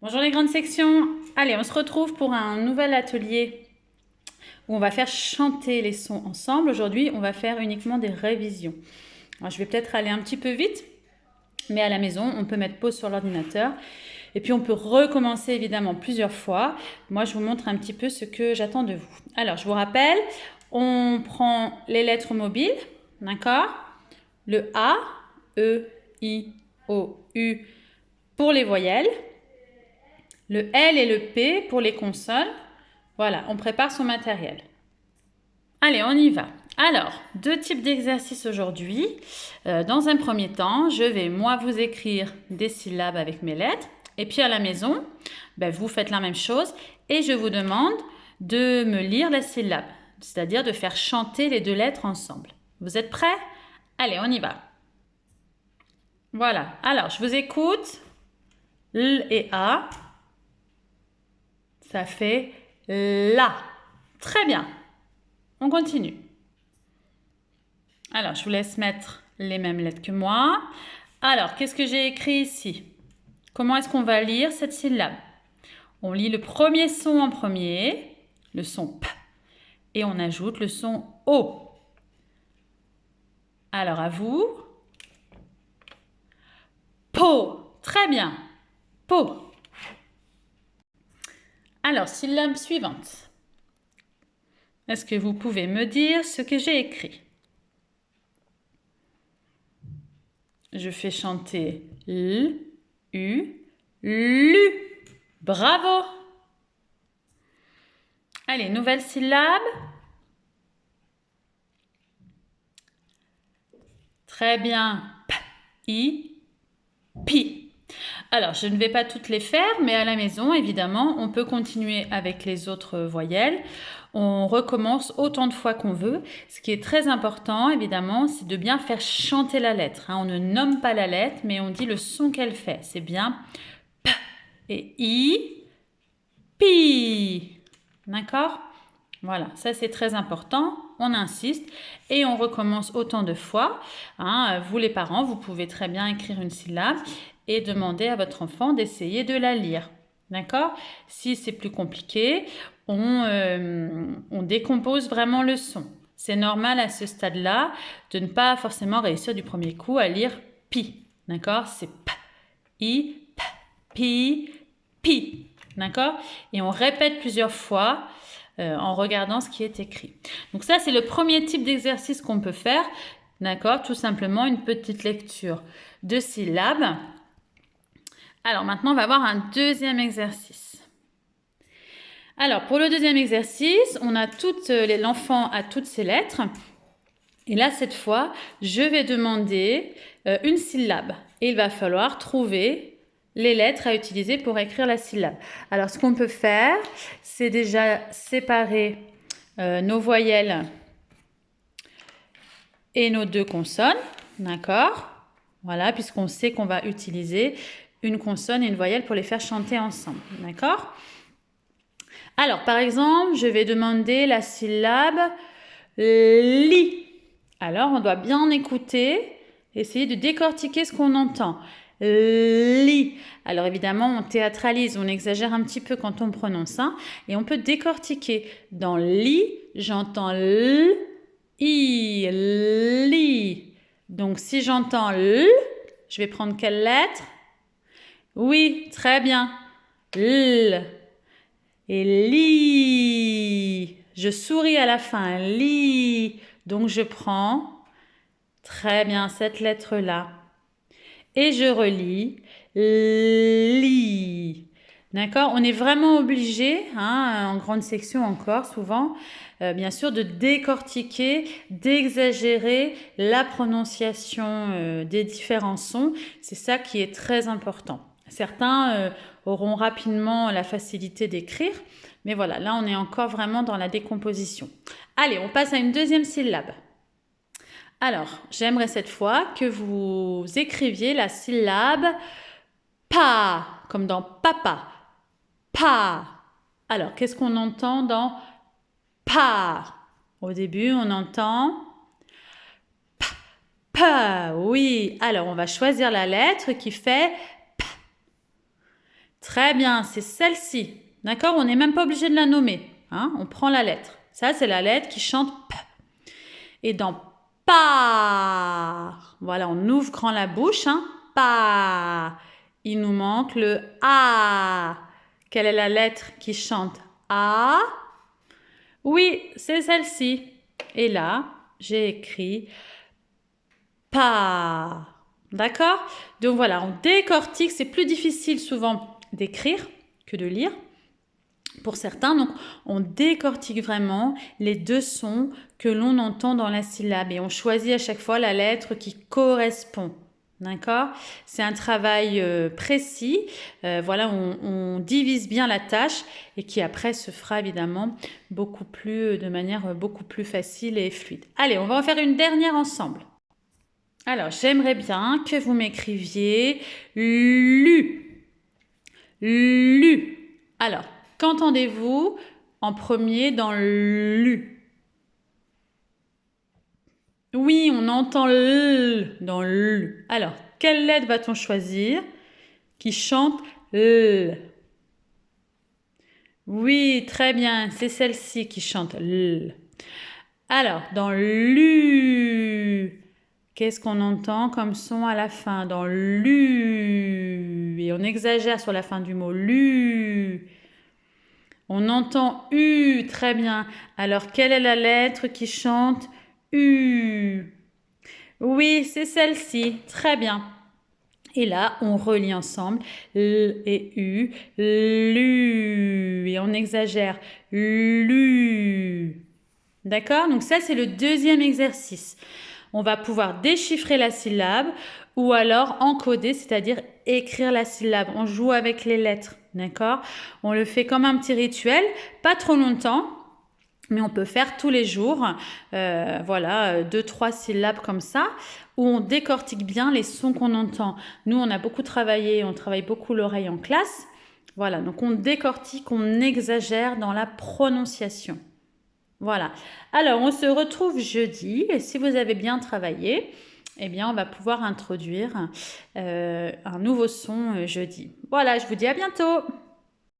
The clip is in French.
Bonjour les grandes sections. Allez, on se retrouve pour un nouvel atelier où on va faire chanter les sons ensemble. Aujourd'hui, on va faire uniquement des révisions. Alors, je vais peut-être aller un petit peu vite, mais à la maison, on peut mettre pause sur l'ordinateur. Et puis, on peut recommencer évidemment plusieurs fois. Moi, je vous montre un petit peu ce que j'attends de vous. Alors, je vous rappelle, on prend les lettres mobiles, d'accord? Le A, E, I, O, U pour les voyelles. Le L et le P pour les consonnes. Voilà, on prépare son matériel. Allez, on y va. Alors, deux types d'exercices aujourd'hui. Dans un premier temps, je vais moi vous écrire des syllabes avec mes lettres. Et puis à la maison, vous faites la même chose. Et je vous demande de me lire la syllabe. C'est-à-dire de faire chanter les deux lettres ensemble. Vous êtes prêts? Allez, on y va. Voilà. Alors, je vous écoute. L et A. Ça fait la. Très bien. On continue. Alors, je vous laisse mettre les mêmes lettres que moi. Alors, qu'est-ce que j'ai écrit ici? Comment est-ce qu'on va lire cette syllabe? On lit le premier son en premier, le son P, et on ajoute le son O. Alors, à vous. Po. Très bien. Po. Alors, syllabe suivante. Est-ce que vous pouvez me dire ce que j'ai écrit? Je fais chanter L, U, LU. Bravo! Allez, nouvelle syllabe. Très bien. P, I, pi. Alors, je ne vais pas toutes les faire, mais à la maison, évidemment, on peut continuer avec les autres voyelles. On recommence autant de fois qu'on veut. Ce qui est très important, évidemment, c'est de bien faire chanter la lettre. On ne nomme pas la lettre, mais on dit le son qu'elle fait. C'est bien P et I, pi. D'accord? Voilà, ça c'est très important. On insiste et on recommence autant de fois. Vous les parents, vous pouvez très bien écrire une syllabe et demander à votre enfant d'essayer de la lire. D'accord? Si c'est plus compliqué, on décompose vraiment le son. C'est normal à ce stade-là de ne pas forcément réussir du premier coup à lire pi. D'accord? C'est p, i, p, pi, pi. D'accord? Et on répète plusieurs fois en regardant ce qui est écrit. Donc ça, c'est le premier type d'exercice qu'on peut faire. D'accord? Tout simplement une petite lecture de syllabes. Alors maintenant, on va voir un deuxième exercice. Alors pour le deuxième exercice, on a l'enfant a toutes ses lettres. Et là, cette fois, je vais demander une syllabe. Et il va falloir trouver les lettres à utiliser pour écrire la syllabe. Alors, ce qu'on peut faire, c'est déjà séparer nos voyelles et nos deux consonnes. D'accord? Voilà, puisqu'on sait qu'on va utiliser une consonne et une voyelle pour les faire chanter ensemble. D'accord? Alors, par exemple, je vais demander la syllabe li. Alors, on doit bien écouter, essayer de décortiquer ce qu'on entend. Li. Alors, évidemment, on théâtralise, on exagère un petit peu quand on prononce, et on peut décortiquer. Dans li, j'entends l, i, li. Donc, si j'entends l, je vais prendre quelle lettre? Oui, très bien. L. Et li. Je souris à la fin. Li. Donc, je prends très bien cette lettre-là. Et je relis. Li. D'accord? On est vraiment obligé, en grande section encore souvent, bien sûr, de décortiquer, d'exagérer la prononciation des différents sons. C'est ça qui est très important. Certains auront rapidement la facilité d'écrire, mais voilà, là on est encore vraiment dans la décomposition. Allez, on passe à une deuxième syllabe. Alors, j'aimerais cette fois que vous écriviez la syllabe pa, comme dans papa. Pa. Alors, qu'est-ce qu'on entend dans pa? Au début, on entend pa, pa, oui. Alors, on va choisir la lettre qui fait pa. Très bien, c'est celle-ci. D'accord? On n'est même pas obligé de la nommer. Hein? On prend la lettre. Ça, c'est la lettre qui chante P. Et dans par, voilà, on ouvre grand la bouche. Hein? Par. Il nous manque le A. Quelle est la lettre qui chante A? Oui, c'est celle-ci. Et là, j'ai écrit pas. D'accord? Donc voilà, on décortique. C'est plus difficile souvent d'écrire que de lire pour certains. Donc on décortique vraiment les deux sons que l'on entend dans la syllabe et on choisit à chaque fois la lettre qui correspond. D'accord? C'est un travail précis. Voilà, on divise bien la tâche et qui après se fera évidemment de manière beaucoup plus facile et fluide. Allez, on va en faire une dernière ensemble. Alors, j'aimerais bien que vous m'écriviez lu. Lu. Alors, qu'entendez-vous en premier dans lu? Oui, on entend l dans l. Alors, quelle lettre va-t-on choisir qui chante l? Oui, très bien, c'est celle-ci qui chante l. Alors, dans lu, qu'est-ce qu'on entend comme son à la fin? Dans lu. Et on exagère sur la fin du mot lu. On entend U, très bien. Alors, quelle est la lettre qui chante U? Oui, c'est celle-ci, très bien. Et là, on relie ensemble L et U, lu. Et on exagère, lu. D'accord? Donc ça, c'est le deuxième exercice. On va pouvoir déchiffrer la syllabe ou alors encoder, c'est-à-dire écrire la syllabe. On joue avec les lettres, d'accord? On le fait comme un petit rituel, pas trop longtemps, mais on peut faire tous les jours, voilà, 2-3 syllabes comme ça, où on décortique bien les sons qu'on entend. Nous, on a beaucoup travaillé, on travaille beaucoup l'oreille en classe. Voilà, donc on décortique, on exagère dans la prononciation. Voilà. Alors, on se retrouve jeudi et si vous avez bien travaillé, eh bien, on va pouvoir introduire un nouveau son jeudi. Voilà, je vous dis à bientôt.